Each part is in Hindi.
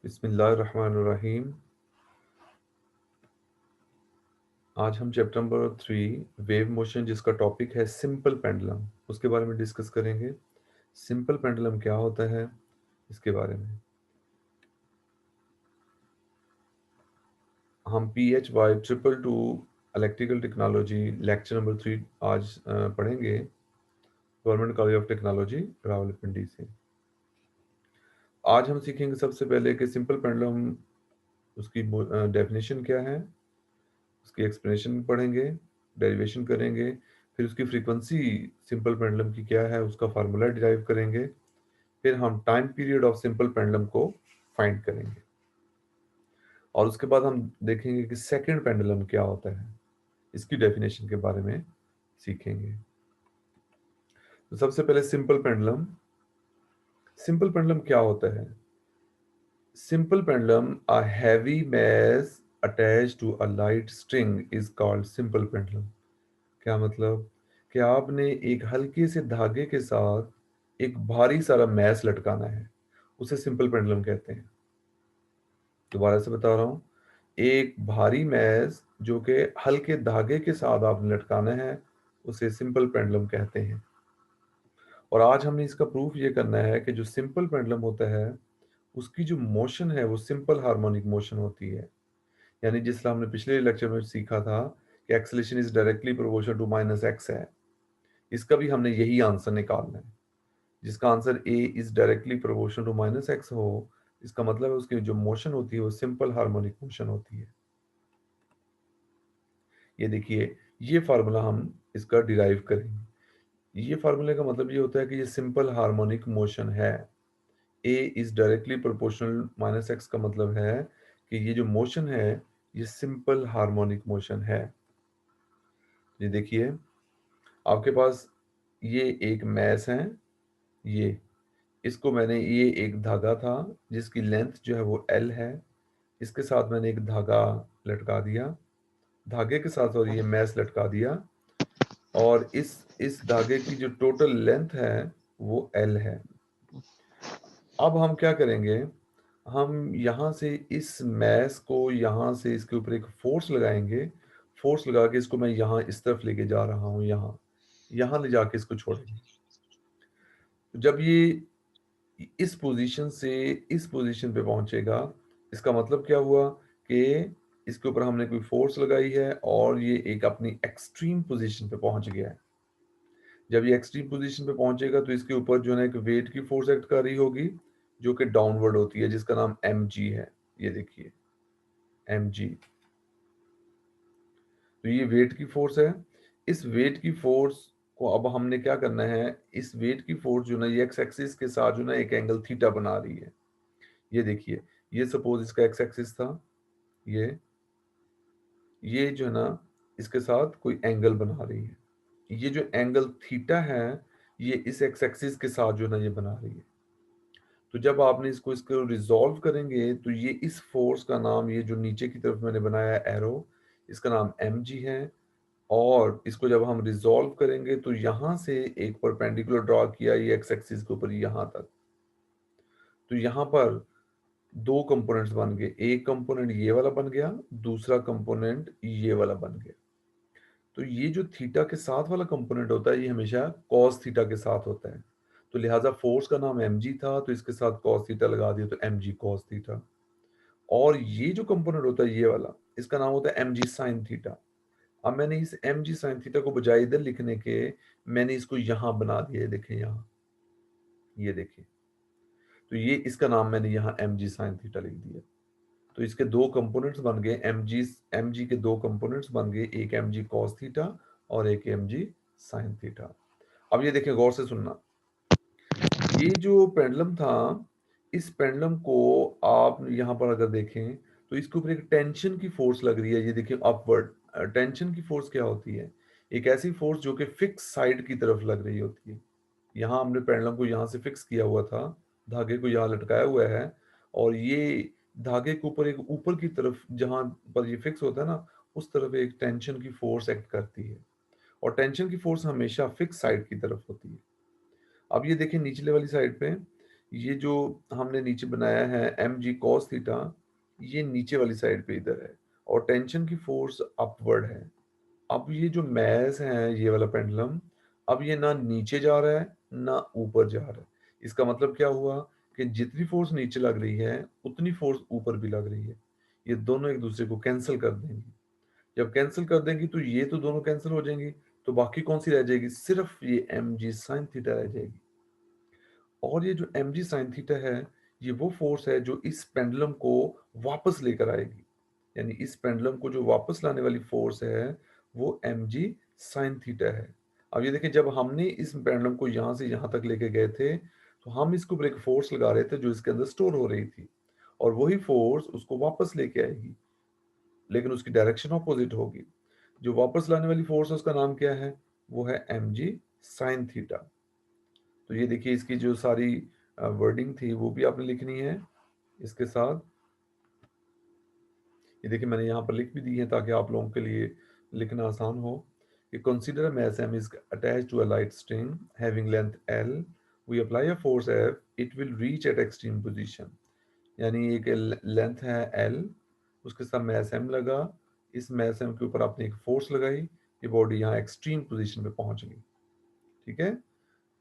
बिस्मिल्लाहिर्रहमानिर्रहीम। आज हम चैप्टर नंबर 3 वेव मोशन, जिसका टॉपिक है सिंपल पेंडुलम, उसके बारे में डिस्कस करेंगे। सिंपल पेंडुलम क्या होता है, इसके बारे में हम PHY 222 electrical technology lecture number 3 आज पढ़ेंगे, government college of technology Rawalpindi से। आज हम सीखेंगे सबसे पहले कि सिंपल पेंडुलम, उसकी डेफिनेशन क्या है, उसकी एक्सप्लेनेशन पढ़ेंगे, डेरिवेशन करेंगे, फिर उसकी फ्रीक्वेंसी सिंपल पेंडुलम की क्या है, उसका फार्मूला डिराइव करेंगे, फिर हम time period of simple pendulum को फाइंड करेंगे, और उसके बाद हम देखेंगे कि सेकंड पेंडुलम क्या होता है, इसकी डेफिनेशन के बारे में सीखेंगे। तो सबसे पहले सिंपल पेंडुलम। सिंपल पेंडुलम क्या होता है? Simple pendulum, a heavy mass attached to a light string is called simple pendulum। क्या मतलब कि आपने एक हल्के से धागे के साथ एक भारी सारा मैस लटकाना है, उसे सिंपल पेंडुलम कहते हैं। दोबारा से बता रहा हूं, एक भारी मैस जो कि हल्के धागे के साथ आपने लटकाना है, उसे सिंपल पेंडुलम कहते हैं। और आज हमने इसका प्रूफ ये करना है कि जो सिंपल पेंडुलम होता है, उसकी जो मोशन है वो सिंपल हार्मोनिक मोशन होती है। यानी जिस तरह हमने पिछले लेक्चर में सीखा था कि acceleration is directly proportional to minus x है, इसका भी हमने यही आंसर निकालना है, जिसका answer a is directly proportional to minus x हो। इसका मतलब है उसकी जो मोशन होती है वो सिंपल हार्मोनिक मोशन होती है। ये देखिए, ये फार्मूला हम इसका डिराइव करेंगे। ये फार्मूले का मतलब ये होता है कि ये सिंपल हार्मोनिक मोशन है। A is directly proportional minus x का मतलब है कि ये जो मोशन है ये सिंपल हार्मोनिक मोशन है। ये देखिए, आपके पास ये एक मैस है, ये इसको मैंने, ये एक धागा था जिसकी लेंथ जो है वो L है, इसके साथ मैंने एक धागा लटका दिया, धागे के साथ, और ये मैस लटका दिया, और इस धागे की जो टोटल लेंथ है वो L है। अब हम क्या करेंगे, हम यहाँ से इस मैस को, यहाँ से इसके ऊपर एक फोर्स लगाएंगे। फोर्स लगा के इसको मैं यहाँ इस तरफ लेके जा रहा हूँ, यहाँ यहाँ ले जाके इसको छोड़ेंगे। जब ये इस पोजीशन से इस पोजीशन पे पहुंचेगा, इसका मतलब क्या हुआ कि इसके ऊपर हमने कोई फोर्स लगाई है और ये एक अपनी एक्सट्रीम पोजीशन पे पहुंच गया है। जब ये एक्सट्रीम पोजीशन पे पहुंचेगा तो इसके ऊपर जो है ना एक वेट की फोर्स एक्ट कर रही होगी, जो कि डाउनवर्ड होती है, जिसका नाम mg है। ये देखिए, mg। तो ये वेट की फोर्स है। इस वेट की फोर्स को अब हमने क्या करना है, इस वेट की फोर्स जो ना ये एक्स एक्सिस के साथ जो ना एक एंगल थीटा बना रही है। ये देखिए, ये सपोज इसका एक्स एक्सिस था, ये जो है ना इसके साथ कोई एंगल बना रही है। ये जो एंगल थीटा है, ये इस एक्स एक्सिस के साथ जो है ना ये बना रही है। तो जब आपने इसको रिजॉल्व करेंगे तो ये इस फोर्स का नाम, ये जो नीचे की तरफ मैंने बनाया है एरो, इसका नाम mg है। और इसको जब हम रिजॉल्व करेंगे तो यहां से एक परपेंडिकुलर ड्रॉ किया ये एक्स एक्सिस के ऊपर यहां तक, तो यहां पर दो कंपोनेंट्स बन गए, एक कंपोनेंट ये वाला बन गया, दूसरा कंपोनेंट ये वाला बन गया। तो ये जो थीटा के साथ वाला कंपोनेंट होता है ये हमेशा कॉस थीटा के साथ होता है। तो लिहाजा फोर्स का नाम mg था, तो इसके साथ कॉस थीटा लगा दिया, तो mg कॉस थीटा। और ये जो कंपोनेंट होता है ये वाला, इसका नाम होता है mg साइन थीटा। अब मैंने इस mg साइन थीटा को बजाय इधर लिखने के, मैंने इसको यहां बना दिया, देखें यहाँ, ये देखिए, तो ये इसका नाम मैंने यहाँ mg साइन थीटा लिख दिया। तो इसके दो कंपोनेंट्स बन गए, mg के दो कंपोनेंट्स बन गए, एक mg cos थीटा और एक mg sin थीटा। अब ये देखिए, गौर से सुनना, ये जो पेंडुलम था, इस पेंडुलम को आप यहाँ पर अगर देखें तो इसके ऊपर एक टेंशन की फोर्स लग रही है। ये देखिए, अपवर्ड टेंशन की फोर्स क्या होती है, एक ऐसी फोर्स जो कि फिक्स साइड की तरफ लग रही होती है। यहाँ हमने पेंडुलम को यहाँ से फिक्स किया हुआ था, धागे को यहाँ लटकाया हुआ है, और ये धागे के ऊपर एक ऊपर की तरफ जहाँ पर ये फिक्स होता है ना, उस तरफ एक टेंशन की फोर्स एक्ट करती है, और टेंशन की फोर्स हमेशा फिक्स साइड की तरफ होती है। अब ये देखें, निचले वाली साइड पे ये जो हमने नीचे बनाया है एम जी कॉस थीटा, ये नीचे वाली साइड पे इधर है, और टेंशन की फोर्स अपवर्ड है। अब ये जो मैस है ये वाला पेंडुलम, अब ये ना नीचे जा रहा है ना ऊपर जा रहा है। इसका मतलब क्या हुआ कि जितनी फोर्स नीचे लग रही है उतनी फोर्स ऊपर भी लग रही है। ये दोनों एक दूसरे को कैंसिल कर देंगी। जब कैंसिल कर देंगी तो ये तो दोनों कैंसिल हो जाएंगी, तो बाकी कौन सी रह जाएगी? सिर्फ ये एम जी साइन थीटा रह जाएगी। और ये जो एम जी साइन थीटा है, ये वो फोर्स है जो इस पेंडुलम को वापस लेकर आएगी। यानी इस पेंडुलम को जो वापस लाने वाली फोर्स है वो एम जी साइन थीटा है। अब ये देखिए, जब हमने इस पेंडुलम को यहाँ से यहाँ तक लेके गए थे, तो हम इसके ऊपर एक फोर्स लगा रहे थे जो इसके अंदर स्टोर हो रही थी, और वही फोर्स उसको वापस लेके आएगी, लेकिन उसकी डायरेक्शन ऑपोजिट होगी। जो वापस लाने वाली फोर्स है उसका नाम क्या है? वो है एम जी साइन थीटा। तो ये देखिए, इसकी जो सारी वर्डिंग थी वो भी आपने लिखनी है इसके साथ। ये देखिए, मैंने यहाँ पर लिख भी दी है ताकि आप लोगों के लिए लिखना आसान हो कि consider a mass m is attached to a light string having length l, we apply a force f, it will reach at extreme position। यानी एक लेंथ है l, उसके साथ मैस m लगा, इस मैस m के ऊपर आपने एक फोर्स लगाई, ये बॉडी यहाँ एक्सट्रीम पोजीशन पे पहुंच गई। ठीक है।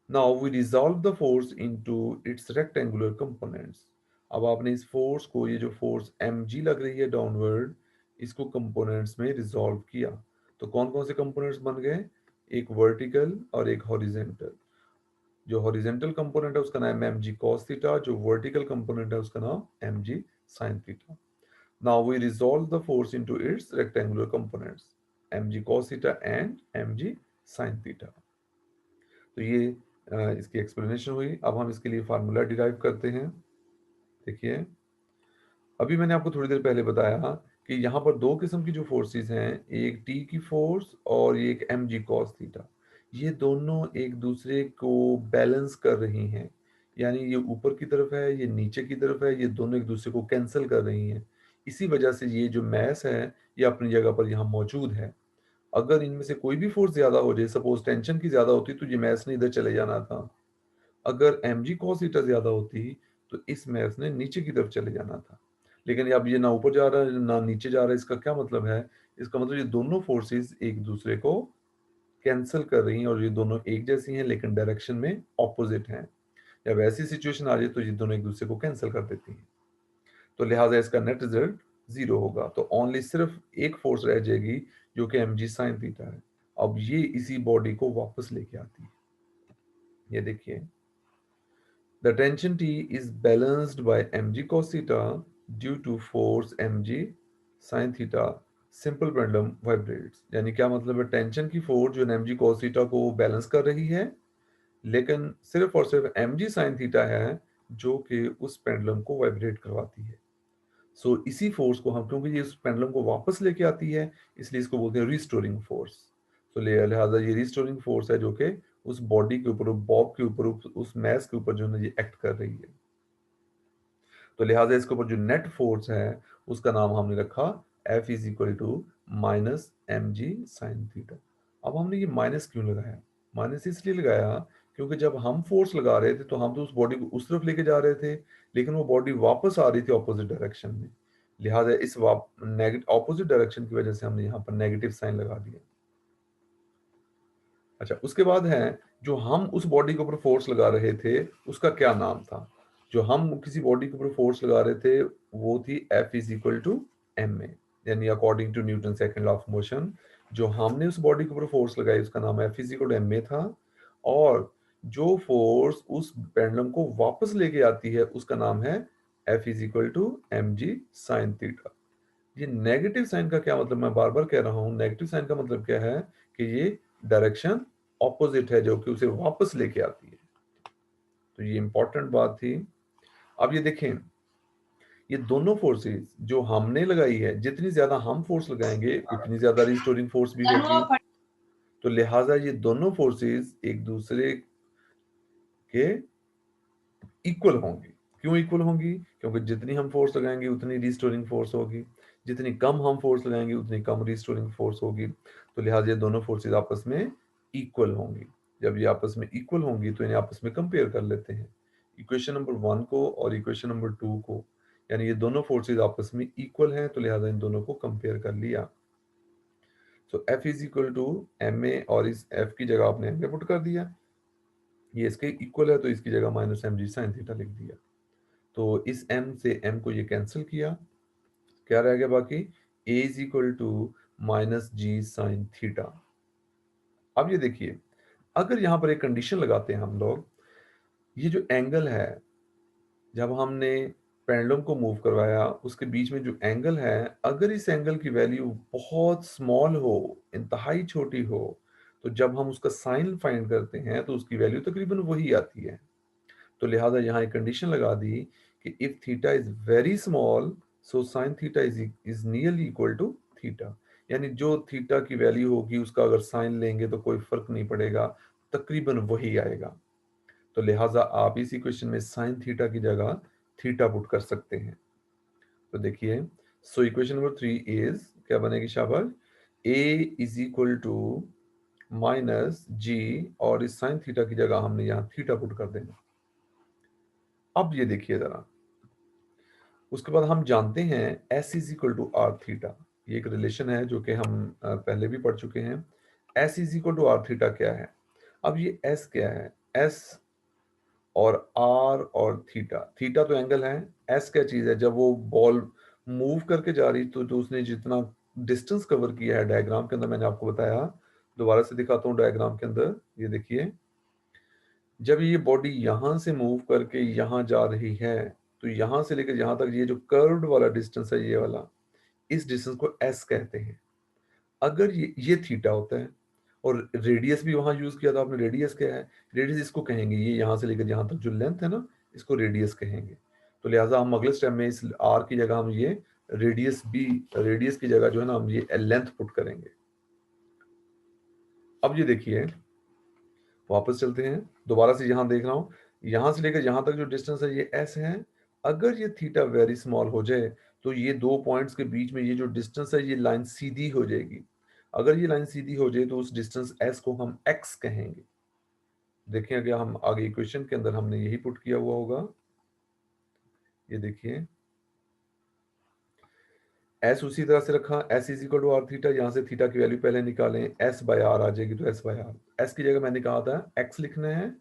Now we resolve the force into its rectangular components। अब आपने इस फोर्स को, ये जो फोर्स mg लग रही है डाउनवर्ड, इसको कंपोनेंट्स में रिजॉल्व किया। तो कौन कौन से कंपोनेंट्स बन गए? एक वर्टिकल और एक हॉरिजेंटल। जो हॉरिजेंटल कंपोनेंट है उसका नाम है mg cos थीटा, जो वर्टिकल कंपोनेंट है उसका नाम mg sin theta. Now we resolve the force into its rectangular components, mg cos theta and mg sin theta। तो ये इसकी एक्सप्लेनेशन हुई। अब हम इसके लिए फार्मूला डिराइव करते हैं। देखिए, अभी मैंने आपको थोड़ी देर पहले बताया कि यहाँ पर दो किस्म की जो फोर्सेस हैं, एक टी की फोर्स और एक एम जी कॉस थीटा, ये दोनों एक दूसरे को बैलेंस कर रही हैं। यानी ये ऊपर की तरफ है, ये नीचे की तरफ है, ये दोनों एक दूसरे को कैंसिल कर रही हैं। इसी वजह से ये जो मैस है ये अपनी जगह पर यहाँ मौजूद है। अगर इनमें से कोई भी फोर्स ज्यादा हो जाए, सपोज टेंशन की ज्यादा होती, तो ये मैस ने इधर चले जाना था। अगर एम जी कॉस थीटा ज्यादा होती तो इस मैस ने नीचे की तरफ चले जाना था। लेकिन अब ये ना ऊपर जा रहा है ना नीचे जा रहा है। इसका क्या मतलब है? इसका मतलब ये दोनों फोर्सेस एक दूसरे को कैंसिल कर रही हैं, और ये दोनों एक जैसी हैं लेकिन डायरेक्शन में ऑपोजिट हैं। जब ऐसी सिचुएशन आ जाए तो ये दोनों एक दूसरे को कैंसिल कर देती हैं, तो लिहाजा इसका नेट रिजल्ट जीरो होगा। तो ओनली सिर्फ एक फोर्स रह जाएगी जो कि एम जी साइन थीटा है। अब ये इसी बॉडी को वापस लेके आती है। ये देखिए, the tension T is balanced by mg cos theta due to force mg sin theta, simple pendulum vibrates। यानी क्या मतलब है? टेंशन की फोर्स जो mg cos theta को बैलेंस कर रही है, लेकिन सिर्फ और सिर्फ mg sin theta है जो कि उस पेंडुलम को वाइब्रेट करवाती है। सो इसी फोर्स को हम, क्योंकि ये उस पेंडुलम को वापस लेके आती है, इसलिए इसको बोलते हैं रिस्टोरिंग फोर्स। तो लिहाजा ये रिस्टोरिंग फोर्स है जो कि उस बॉडी के ऊपर, बॉब के ऊपर, उस मैस के ऊपर जो है ये एक्ट कर रही है। तो लिहाजा इसके ऊपर जो नेट फोर्स है उसका नाम हमने रखा F is equal to minus m g sine theta. अब हमने ये माइनस क्यों लगाया? माइनस इसलिए लगाया क्योंकि जब हम फोर्स लगा रहे थे तो हम तो उस बॉडी को उस तरफ लेके जा रहे थे, लेकिन वो बॉडी वापस आ रही थी ऑपोजिट डायरेक्शन में। लिहाजा इस नेगेटिव ऑपोजिट डायरेक्शन की वजह से हमने यहाँ पर नेगेटिव साइन लगा दिया। अच्छा, उसके बाद है, जो हम उस बॉडी के ऊपर फोर्स लगा रहे थे उसका क्या नाम था? जो हम किसी बॉडी के ऊपर फोर्स लगा रहे थे वो थी F is equal to m a, यानी according to Newton second law of motion. जो हमने उस बॉडी के ऊपर फोर्स लगाई उसका नाम F is equal to m a था, और जो फोर्स उस पेंडुलम को वापस लेके आती है उसका नाम है F is equal to m g sine theta. ये नेगेटिव साइन का क्या मतलब? मैं बार बार कह रहा हूं, नेगेटिव साइन का मतलब क्या है कि ये डायरेक्शन ऑपोजिट है जो कि उसे वापस लेके आती है। तो ये इंपॉर्टेंट बात थी। अब ये देखें, ये दोनों फोर्सेस जो हमने लगाई है, जितनी ज्यादा हम फोर्स लगाएंगे उतनी ज्यादा रिस्टोरिंग फोर्स भी होगी। तो लिहाजा ये दोनों फोर्सेस एक दूसरे के इक्वल होंगी। क्यों इक्वल होंगी? क्योंकि जितनी हम फोर्स लगाएंगे उतनी रिस्टोरिंग फोर्स होगी, जितनी कम हम फोर्स लगाएंगे उतनी कम रिस्टोरिंग फोर्स होगी। तो लिहाजा ये दोनों फोर्सेस आपस में इक्वल होंगी। जब ये आपस में इक्वल होंगी तो इन्हें आपस में कंपेयर कर लेते हैं। इक्वेशन नंबर 1 को और इक्वेशन नंबर 2 को, यानी ये दोनों फोर्सेस आपस में इक्वल हैं, तो लिहाजा इन दोनों को कंपेयर कर लिया। So F is equal to ma, और इस F की जगह आपने ma पुट कर दिया, ये इसके इक्वल है तो इसकी जगह minus m g sine theta लिख दिया। तो इस m से m को ये कैंसिल किया, क्या रह गया बाकी, a is equal to minus g sine theta. अब ये देखिए, अगर यहां पर एक कंडीशन लगाते हैं हम लोग, ये जो एंगल है, जब हमने पेंडुलम को मूव करवाया उसके बीच में जो एंगल है, अगर इस एंगल की वैल्यू बहुत स्मॉल हो, इंतहाई छोटी हो, तो जब हम उसका साइन फाइंड करते हैं तो उसकी वैल्यू तकरीबन वही आती है। तो लिहाजा यहाँ एक कंडीशन लगा दी कि if theta is very small, so sine theta is nearly equal to theta, यानी जो थीटा की वैल्यू होगी उसका अगर साइन लेंगे तो कोई फर्क नहीं पड़ेगा, तकरीबन वही आएगा। तो लिहाजा आप इस इक्वेशन में साइन थीटा की जगह थीटा पुट कर सकते हैं। तो देखिए, सो इक्वेशन नंबर 3 इज क्या बनेगी शाबाश, a is equal to minus g, और इस साइन थीटा की जगह हमने यहाँ थीटा पुट कर देना। अब ये देखिए जरा, उसके बाद हम जानते हैं s is equal to r theta, ये एक रिलेशन है जो कि हम पहले भी पढ़ चुके हैं। s is equal to r theta क्या है, अब ये s क्या है, s और r और थीटा, थीटा तो एंगल है, s क्या चीज है, जब वो बॉल मूव करके जा रही तो उसने जितना डिस्टेंस कवर किया है, डायग्राम के अंदर मैंने आपको बताया, दोबारा से दिखाता हूँ डायग्राम के अंदर, ये देखिए, जब ये बॉडी यहां से मूव करके यहां जा रही है, तो यहां से लेकर यहां तक ये जो कर्व्ड वाला डिस्टेंस है, ये वाला, इस डिस्टेंस को s कहते हैं। अगर ये थीटा होता है, और रेडियस भी वहां यूज किया था आपने, रेडियस क्या है, रेडियस इसको कहेंगे, ये यहां से लेकर यहां तक जो लेंथ है ना, इसको रेडियस कहेंगे। तो लिहाजा हम अगले स्टेप में इस r की जगह हम ये रेडियस की जगह जो है ना, हम ये लेंथ पुट करेंगे। अब ये देखिए, वापस चलते हैं, दोबारा से यहां देख रहा हूं, यहां से लेकर यहां तक जो डिस्टेंस है ये s है। अगर ये थीटा वेरी स्मॉल हो जाए, तो ये दो पॉइंट्स के बीच में ये जो डिस्टेंस है, ये लाइन सीधी हो जाएगी। अगर ये लाइन सीधी हो जाए तो उस डिस्टेंस s को हम x कहेंगे। देखें, अगर हम आगे इक्वेशन के अंदर हमने यही पुट किया हुआ होगा, ये देखिए, s उसी तरह से रखा, s is equal to r theta, यहाँ से थीटा की वैल्यू पहले निकालें, s बाय आर आ जाएगी, तो s बाय आर, s की जगह मैंने कहा था x लिखना है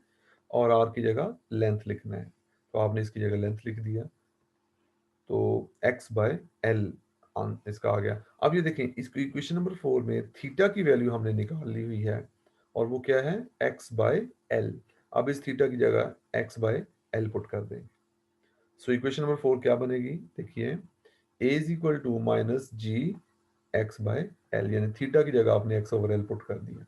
और r की जगह लेंथ लिखना है, तो आपने इसकी जगह लेंथ लिख दिया, तो x बाय एल इसका आ गया। अब ये देखें, इस इक्वेशन नंबर 4 में थीटा की वैल्यू हमने निकाल ली हुई है, और वो क्या है, x बाय एल। अब इस थीटा की जगह x बाय एल पुट कर देंगे। सो इक्वेशन नंबर 4 क्या बनेगी, देखिए, a is equal to minus g x by l, यानी थीटा की जगह आपने x ओवर एल पुट कर दिया।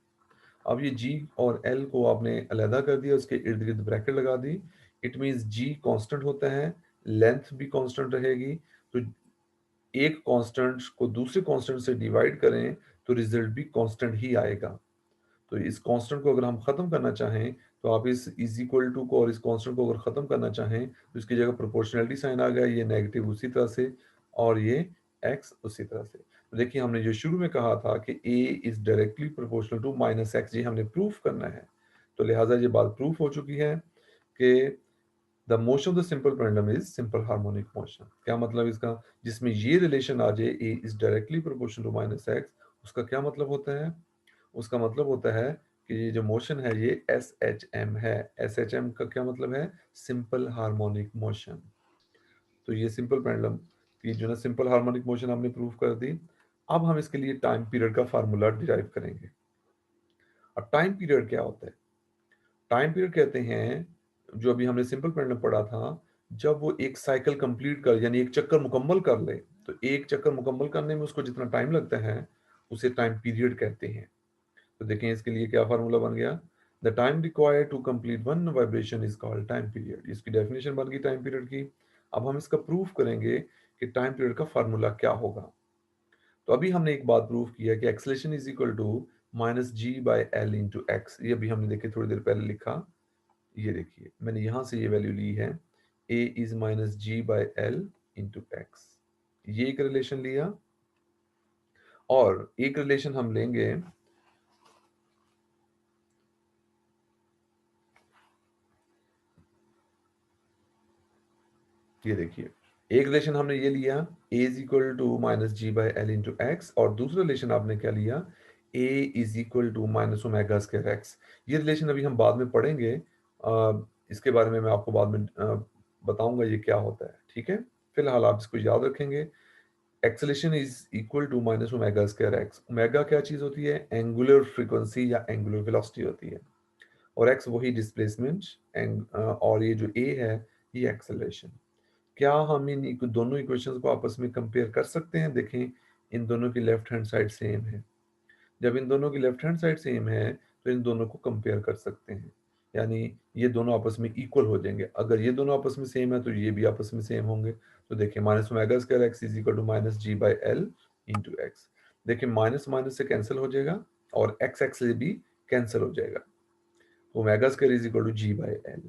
अब ये g और l को आपने अलहदा कर दिया, उसके इर्द गिर्द ब्रैकेट लगा दी। इट मीन्स g कांस्टेंट होता है, लेंथ भी कांस्टेंट रहेगी, तो एक कांस्टेंट को दूसरे कांस्टेंट से डिवाइड करें तो रिजल्ट भी कांस्टेंट ही आएगा। तो इस कांस्टेंट को अगर हम खत्म करना चाहें, तो आप इस इज इक्वल टू को और इस कांस्टेंट को अगर खत्म करना चाहें, तो इसकी जगह प्रोपोर्शनलिटी साइन आ गया, ये नेगेटिव उसी तरह से, और ये x उसी तरह से। तो देखिए, हमने जो शुरू में कहा था कि a is directly proportional to minus x, ये हमने प्रूफ करना है। तो लिहाजा ये बात प्रूफ हो चुकी है कि the motion of the simple pendulum is simple harmonic motion. क्या मतलब इसका, जिसमें ये रिलेशन आ जाए, a is directly proportional to minus x, उसका क्या मतलब होता है, उसका मतलब होता है कि ये जो मोशन है ये एस एच एम है। एस एच एम का क्या मतलब है, सिंपल हार्मोनिक मोशन। तो ये सिंपल पेंडुलम की जो ना सिंपल हार्मोनिक मोशन हमने प्रूव कर दी। अब हम इसके लिए टाइम पीरियड का फार्मूला डिराइव करेंगे। अब टाइम पीरियड क्या होता है, टाइम पीरियड कहते हैं, जो अभी हमने सिंपल पेंडुलम पढ़ा था, जब वो एक साइकिल कंप्लीट कर, यानी एक चक्कर मुकम्मल कर ले, तो एक चक्कर मुकम्मल करने में उसको जितना टाइम लगता है, उसे टाइम पीरियड कहते हैं। तो देखें, इसके लिए क्या फार्मूला बन गया, the time required to complete one vibration is called time period. इसकी डेफिनेशन बन गई टाइम पीरियड की। अब हम इसका प्रूफ करेंगे कि टाइम पीरियड का फार्मूला क्या होगा। तो अभी हमने एक बात प्रूफ किया कि acceleration is equal to minus g by l into x, ये अभी हमने देखे थोड़ी देर पहले लिखा। ये देखिए, मैंने यहां से ये वैल्यू ली है, a is minus g by l into x, ये एक रिलेशन लिया, और एक रिलेशन हम लेंगे, ये देखिए, एक रिलेशन हमने ये लिया a is equal to minus g by l into x, और दूसरा रिलेशन आपने क्या लिया, a is equal to minus omega square x. ये रिलेशन अभी हम बाद में पढ़ेंगे, इसके बारे में मैं आपको बाद में बताऊंगा ये क्या होता है, ठीक है। फिलहाल आप इसको याद रखेंगे, acceleration is equal to minus omega square x. Omega क्या चीज होती है, एंगुलर फ्रीक्वेंसी या एंगुलर वेलोसिटी होती है, और एक्स वही डिस्प्लेसमेंट, और ये जो ए है ये एक्सेलरेशन। क्या हम इन दोनों इक्वेशंस को आपस में कंपेयर कर सकते हैं? देखें, इन दोनों की लेफ्ट हैंड साइड सेम है। जब इन दोनों की लेफ्ट हैंड साइड सेम है तो इन दोनों को कंपेयर कर सकते हैं, यानी ये दोनों आपस में इक्वल हो जाएंगे। अगर ये दोनों आपस में सेम है तो ये भी आपस में सेम होंगे। तो देखिए, minus omega square x is equal to minus g by l into x. देखिए, माइनस माइनस से कैंसिल हो जाएगा और एक्स एक्स से भी कैंसिल हो जाएगा। Omega square is equal to g by l.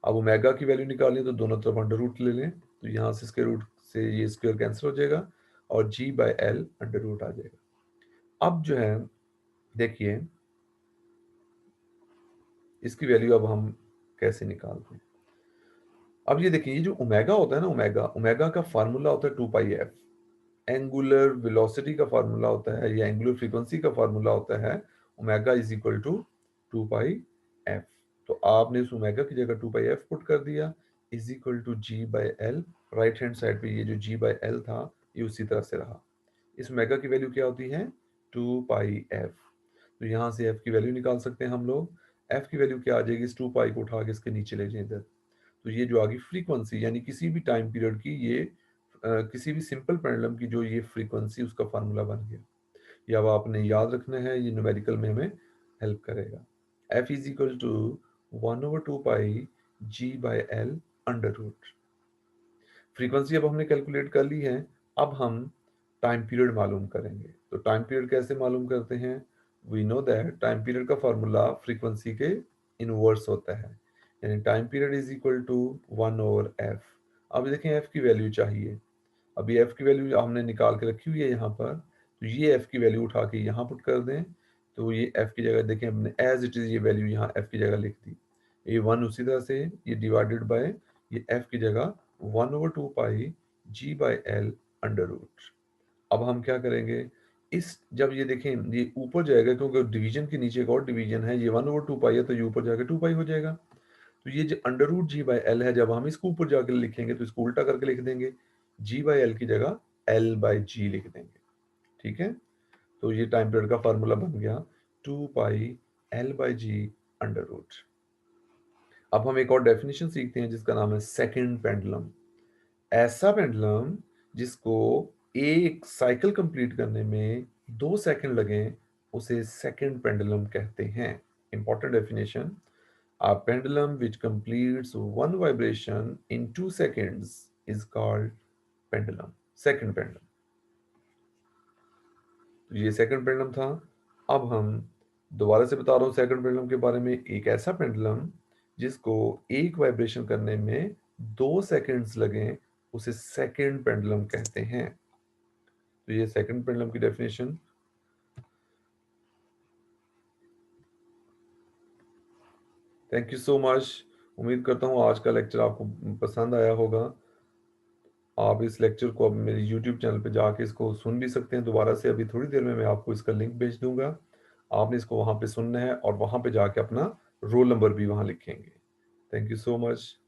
अब ओमेगा की वैल्यू निकालनी है तो दोनों तरफ अंडर रूट ले लें, तो यहाँ से स्क्वायर रूट से ये स्क्वायर कैंसिल हो जाएगा और जी बाई एल अंडर रूट आ जाएगा। अब जो है देखिए, इसकी वैल्यू अब हम कैसे निकालते हैं। अब ये देखिए, ये जो ओमेगा होता है ना, ओमेगा ओमेगा का फार्मूला होता है 2 पाई एफ। एंगुलर वेलोसिटी का फार्मूला होता है, या एंगुलर फ्रीक्वेंसी का फार्मूला होता है omega is equal to 2 pi f. तो आपने इस ओमेगा की जगह 2 पाई एफ पुट कर दिया, is equal to g by l. Right hand side पे ये जो जी बाई एल था ये उसी तरह से रहा। इस ओमेगा की वैल्यू क्या होती है, 2 पाई एफ। तो यहाँ से एफ की वैल्यू निकाल सकते हैं हम लोग। एफ की वैल्यू क्या आ जाएगी, इस 2 पाई को उठा के इसके नीचे ले जाए इधर, तो ये जो आगे फ्रीक्वेंसी, यानी किसी भी टाइम पीरियड की ये किसी भी सिंपल पेंडुलम की जो ये फ्रीक्वेंसी, उसका फार्मूला बन गया। ये अब आपने याद रखना है, ये न्यूमेरिकल में हमें हेल्प करेगा। F is equal to 1/2 pi g by l under root. Frequency अब हमने कैलकुलेट कर ली है। अब हम टाइम पीरियड मालूम करेंगे। तो टाइम पीरियड कैसे मालूम करते हैं, we know that time period का फार्मूला फ्रीक्वेंसी के इनवर्स होता है, यानी time period is equal to 1/f। अब देखें, एफ की वैल्यू चाहिए। अभी एफ की वैल्यू हमने निकाल के रखी हुई है यहाँ पर, तो ये एफ की वैल्यू उठा के यहाँ पुट कर दें, तो ये एफ की जगह देखें हमने एज इट इज ये वैल्यू यहाँ एफ की जगह लिख दी। ये 1 उसी तरह से ये डिवाइडेड बाय ये एफ की जगह 1/2 pi g by l under root. अब हम क्या करेंगे, इस जब ये देखें ये ऊपर जाएगा, क्योंकि डिवीजन के नीचे एक और डिवीजन है, ये 1/2 पाई है, तो ये ऊपर जाकर 2 पाई हो जाएगा। तो ये जो under root g by l है, जब हम इसको ऊपर जाकर लिखेंगे तो इसको उल्टा करके लिख देंगे, जी बाई एल की जगह एल बाई जी लिख देंगे, ठीक है। तो ये टाइम पीरियड का फार्मूला बन गया 2 pi l by g under root. अब हम एक और डेफिनेशन सीखते हैं जिसका नाम है सेकंड पेंडुलम। ऐसा पेंडुलम जिसको एक साइकिल कंप्लीट करने में 2 सेकंड लगे, उसे सेकंड पेंडुलम कहते हैं। Important definition, a pendulum which completes one vibration in 2 seconds is called pendulum, second pendulum। तो ये सेकंड पेंडुलम था। अब हम दोबारा से बता रहा हूँ सेकंड पेंडुलम के बारे में, एक ऐसा पेंडुलम जिसको एक वाइब्रेशन करने में 2 सेकंड्स लगे, उसे सेकंड पेंडुलम कहते हैं। तो ये सेकंड पेंडुलम की definition. Thank you so much. उम्मीद करता हूँ आज का लेक्चर आपको पसंद आया होगा। आप इस लेक्चर को अब मेरे YouTube चैनल पे जाके इसको सुन भी सकते हैं दोबारा से। अभी थोड़ी देर में मैं आपको इसका लिंक भेज दूंगा, आपने इसको वहाँ पे सुनना है और वहाँ पे जाके अपना रोल नंबर भी वहाँ लिखेंगे। Thank you so much.